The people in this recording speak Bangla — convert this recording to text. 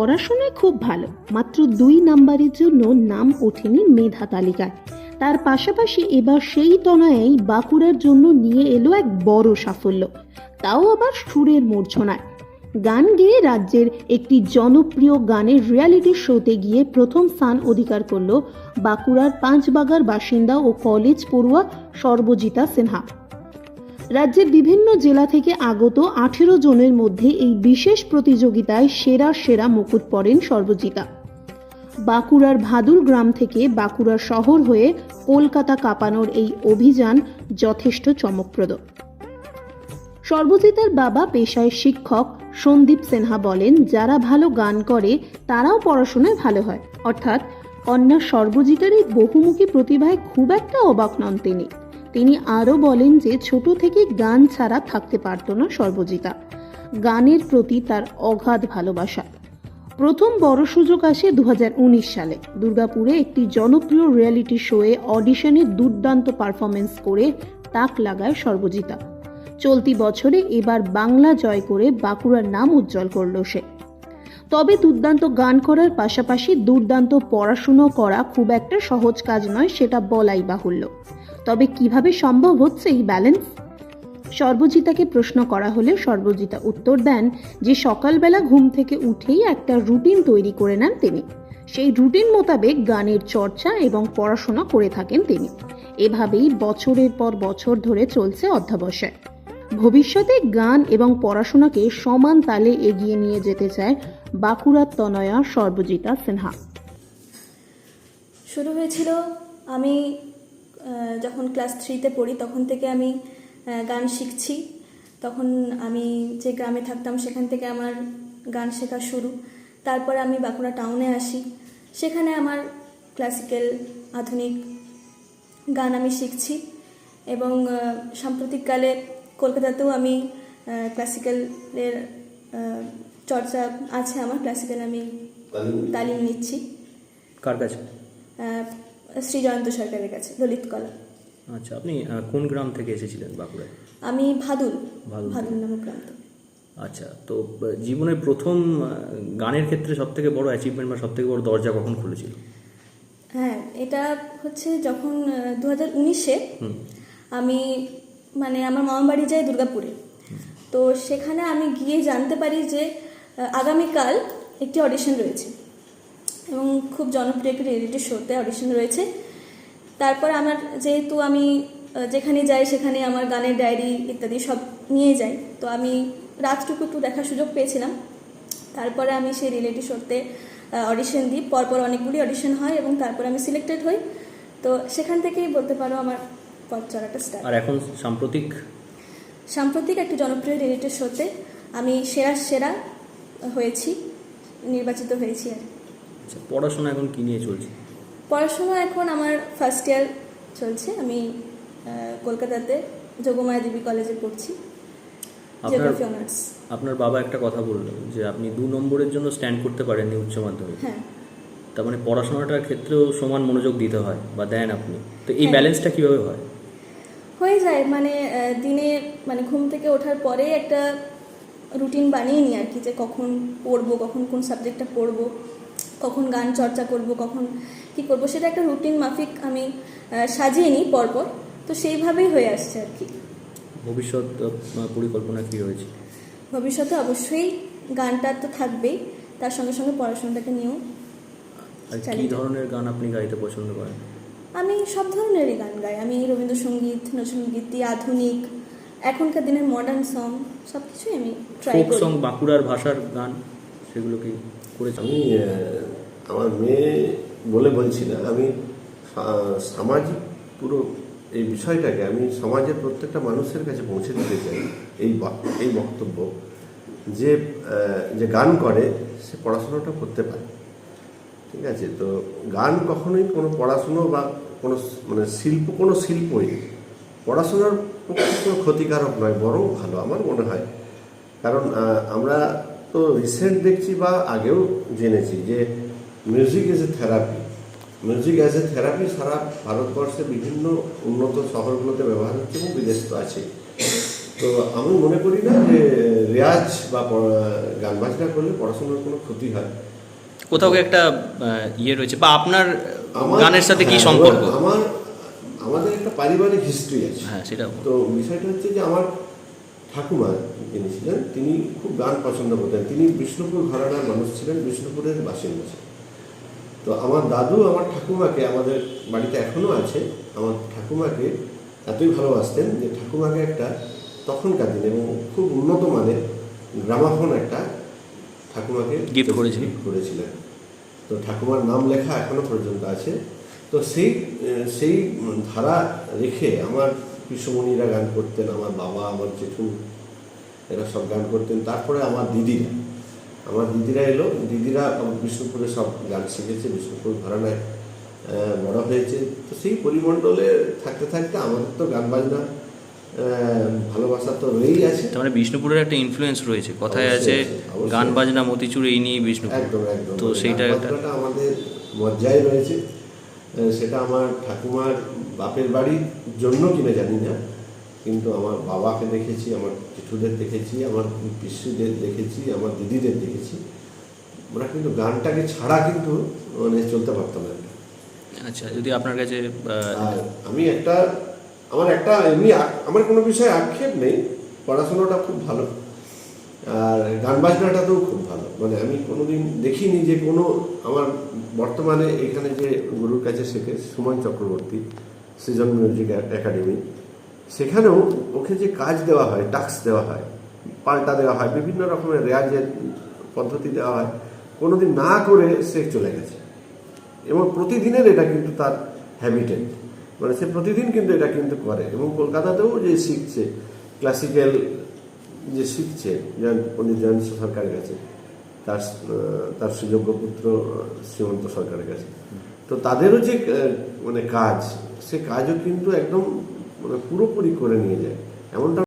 পড়াশোনায় খুব ভালো, মাত্র 2 নাম্বারের জন্য নাম ওঠেনি মেধা তালিকায়। তার পাশাপাশি এবার সেই তনয়াই বাঁকুড়ার জন্য নিয়ে এলো এক বড় সাফল্য, তাও আবার সুরের মূর্ছনায়। গান গেয়ে রাজ্যের একটি জনপ্রিয় গানের রিয়ালিটি শোতে গিয়ে প্রথম স্থান অধিকার করল বাঁকুড়ার পাঁচবাগার বাসিন্দা ও কলেজ পড়ুয়া সর্বজিতা সিনহা। রাজ্যের বিভিন্ন জেলা থেকে আগত 18 জনের মধ্যে এই বিশেষ প্রতিযোগিতায় সেরা মুকুট পড়েন সর্বজিতা। বাঁকুড়ার ভাদুর গ্রাম থেকে বাঁকুড়া শহর হয়ে কলকাতা কাঁপানোর এই অভিযান যথেষ্ট চমকপ্রদ। সর্বজিতার বাবা পেশায় শিক্ষক সন্দীপ সিনহা বলেন, যারা ভালো গান করে তারাও পড়াশোনায় ভালো হয়। অর্থাৎ কন্যা সর্বজিতার এই বহুমুখী প্রতিভায় খুব একটা অবাক নন তিনি আরও বলেন যে ছোট থেকে গান ছাড়া থাকতে পারত না সর্বজিতা। গানের প্রতি তার অগাধ ভালোবাসা। প্রথম বড় সুযোগ আসে 2019 সালে। দুর্গাপুরে একটি জনপ্রিয় রিয়ালিটি শোয়ে অডিশনে দুর্দান্ত পারফরমেন্স করে তাক লাগায় সর্বজিতা। চলতি বছরে এবার বাংলা জয় করে বাঁকুড়ার নাম উজ্জ্বল করল সে। তবে দুর্দান্ত গান করার পাশাপাশি দুর্দান্ত পড়াশুনো করা খুব একটা সহজ কাজ নয়, সেটা বলাই বাহুল্য। তবে কিভাবে সম্ভব হচ্ছে এই ব্যালেন্স? সর্বজিতাকে প্রশ্ন করা হলে সর্বজিতা উত্তর দেন যে সকালবেলা ঘুম থেকে উঠেই একটা রুটিন তৈরি করে নেন তিনি। সেই রুটিন মোতাবেক গানের চর্চা এবং পড়াশোনা করে থাকেন তিনি। এভাবেই বছরের পর বছর ধরে চলছে অধ্যবসায়। ভবিষ্যতে গান এবং পড়াশোনাকে সমান তালে এগিয়ে নিয়ে যেতে চায় বাঁকুড়ার তনয়া সর্বজিতা সিনহা। শুরু হয়েছিল আমি যখন ক্লাস 3তে পড়ি, তখন থেকে আমি গান শিখছি। তখন আমি যে গ্রামে থাকতাম সেখান থেকে আমার গান শেখা শুরু। তারপরে আমি বাঁকুড়া টাউনে আসি, সেখানে আমার ক্লাসিক্যাল আধুনিক গান আমি শিখছি এবং সাম্প্রতিককালে কলকাতাতেও আমি ক্লাসিক্যালের চর্চা আছে আমার। ক্লাসিক্যাল আমি তালিম নিচ্ছি। কার কাছে? শ্রী জয়ন্ত সরকারের কাছে, ললিত কলা। আচ্ছা, আপনি কোন গ্রাম থেকে এসেছিলেন বাঁকুড়ায়? আমি ভাদুল নামক গ্রাম থেকে। আচ্ছা, তো জীবনের প্রথম গানের ক্ষেত্রে সবথেকে বড় অ্যাচিভমেন্ট বা সবথেকে বড় দরজা কখন খুলেছিল? হ্যাঁ, এটা হচ্ছে যখন 2019-এ আমি আমার মামার বাড়ি যাই দুর্গাপুরে। তো সেখানে আমি গিয়ে জানতে পারি যে আগামীকাল একটি অডিশন রয়েছে এবং খুব জনপ্রিয় একটি রিয়েলিটি শোতে অডিশন রয়েছে। তারপর আমার যেহেতু আমি যেখানে যাই সেখানে আমার গানের ডায়েরি ইত্যাদি সব নিয়ে যাই, তো আমি রাতটুকু একটু দেখার সুযোগ পেয়েছিলাম। তারপরে আমি সেই রিয়েলিটি শোতে অডিশন দিই। পরপর অনেকগুলি অডিশন হয় এবং তারপরে আমি সিলেক্টেড হই। তো সেখান থেকেই বলতে পারো আমার পথ চলাটা স্টার্ট। আর এখন সাম্প্রতিক একটি জনপ্রিয় রিয়েলিটি শোতে আমি সেরা হয়েছি, নির্বাচিত হয়েছি। আর আচ্ছা, পড়াশোনা এখন কি নিয়ে চলছে? পড়াশোনা এখন আমার ফার্স্ট ইয়ার চলছে। আমি কলকাতাতে যোগমায়া দেবী কলেজে পড়ছি, জিওগ্রাফি অনার্স। আপনার বাবা একটা কথা বললেন যে আপনি 2 নম্বরের জন্য স্ট্যান্ড করতে পারেননি উচ্চ মাধ্যমিক। হ্যাঁ, তার মানে পড়াশোনাটার ক্ষেত্রেও সমান মনোযোগ দিতে হয় বা দেন আপনি, তো এই ব্যালেন্সটা কিভাবে হয়? হয়ে যায় দিনে ঘুম থেকে ওঠার পরে একটা রুটিন বানিয়ে নিই আর কি, যে কখন পড়বো, কখন কোন সাবজেক্টটা পড়বো, কখন গান চর্চা করব, কখন কি করব, সেটা একটা রুটিন মাফিক আমি সাজিয়ে নিই পরপর। তো সেইভাবেই হয়ে আসছে আর কি। ভবিষ্যৎ পরিকল্পনা কি রয়েছে? ভবিষ্যতে অবশ্যই গানটা তো থাকবেই, তার সঙ্গে সঙ্গে পড়াশোনাটাকে নিয়েও। কী ধরনের গান আপনি গাইতে পছন্দ করেন? আমি সব ধরনেরই গান গাই। আমি রবীন্দ্রসঙ্গীত, নজরুলগীতি, আধুনিক, এখনকার দিনের মডার্ন সং, সব কিছুই আমি ট্রাই করি। ফোক সং, বাঁকুড়ার ভাষার গান, সেগুলো কি করেছি? আমি আমার মেয়ে বলে বলছি না, আমি সামাজিক পুরো এই বিষয়টাকে আমি সমাজের প্রত্যেকটা মানুষের কাছে পৌঁছে দিতে চাই এই বক্তব্য যে গান করে সে পড়াশোনাটা করতে পারে। ঠিক আছে, তো গান কখনোই কোনো পড়াশুনো বা কোনো কোনো শিল্পই পড়াশোনার পক্ষে কোনো ক্ষতিকারক নয়, বরং ভালো আমার মনে হয়। কারণ আমরা তো রিসেন্ট দেখছি বা আগেও জেনেছি যে মিউজিক ইজ এ থেরাপি সারা ভারতবর্ষে বিভিন্ন উন্নত শহরগুলোতে ব্যবহার হচ্ছে এবং বিদেশ তো আছে। তো আমি মনে করি না যে রেয়াজ বা গান বাজনা করলে পড়াশোনার কোনো ক্ষতি হয়। কোথাও কি একটা ইয়ে রয়েছে বা আপনার আমার গানের সাথে কি হ্যাঁ, সম্পর্ক? আমাদের একটা পারিবারিক হিস্ট্রি আছে। হ্যাঁ, সেটা তো বিষয়টা হচ্ছে যে আমার ঠাকুমা যিনি ছিলেন তিনি খুব গান পছন্দ করতেন। তিনি বিষ্ণুপুর ঘরানার মানুষ ছিলেন, বিষ্ণুপুরের বাসিন্দা ছিলেন। তো আমার দাদু আমার ঠাকুমাকে, আমাদের বাড়িতে এখনও আছে, আমার ঠাকুমাকে এতই ভালোবাসতেন যে ঠাকুমাকে একটা তখনকার দিনে এবং খুব উন্নত মানের গ্রামাফোন একটা ঠাকুমাকে Gift করেছিলেন। gift করেছিলেন। তো ঠাকুমার নাম লেখা এখনো পর্যন্ত আছে। তো সেই ধারা রেখে আমার কৃষ্ণমণিরা গান করতেন, আমার বাবা, আমার জেঠু, এরা সব গান করতেন। তারপরে আমার দিদিরা এলো, দিদিরা আমার বিষ্ণুপুরে সব গান শিখেছে, বিষ্ণুপুর ঘরানায় বড় হয়েছে। তো সেই পরিমণ্ডলে থাকতে থাকতে আমাদের তো গান বাজনা ভালোবাসা তো রয়েই আছে। তার মানে বিষ্ণুপুরের একটা ইনফ্লুয়েন্স রয়েছে, কথায় আছে অবশ্যই আছে, অবশ্যই গান আছে। বাজনা মতিচুর এই নিয়ে বিষ্ণুপুর। একদম একদম তো সেইটা গান একটা বাজনাটা আমাদের মজ্জায় রয়েছে। সেটা আমার ঠাকুমার বাপের বাড়ির জন্য কিনা জানি না, কিন্তু আমার বাবাকে দেখেছি, আমার জেঠুদের দেখেছি, আমার পিসিদের দেখেছি, আমার দিদিদের দেখেছি। ওরা কিন্তু গানটাকে ছাড়া কিন্তু মানে চলতে পারতাম না। আচ্ছা, যদি আপনার কাছে আর আমি এমনি আমার কোনো বিষয়ে আক্ষেপ নেই, পড়াশোনাটা খুব ভালো আর গান বাজনাটাতেও খুব ভালো। মানে আমি কোনোদিন দেখিনি যে কোনো আমার বর্তমানে এখানে যে গুরুর কাছে শেখে সুমন চক্রবর্তী, সৃজন মিউজিক একাডেমি, সেখানেও ওকে যে কাজ দেওয়া হয়, টাস্ক দেওয়া হয়, পাল্টা দেওয়া হয়, বিভিন্ন রকমের রেয়াজের পদ্ধতি দেওয়া হয়, কোনোদিন না করে সে চলে গেছে। এবং প্রতিদিনের এটা কিন্তু তার হ্যাবিটেট, মানে সে প্রতিদিন কিন্তু এটা কিন্তু করে। এবং কলকাতাতেও যে শিখছে ক্লাসিক্যাল, যে শিখছে পণ্ডিত জয়ন্ত সরকারের কাছে, তার সুযোগ্য পুত্র শ্রীমন্ত সরকারের কাছে, তো তাদেরও যে মানে কাজ, সে কাজও কিন্তু একদম মানে পুরোপুরি করে নিয়ে যায়। এমনটা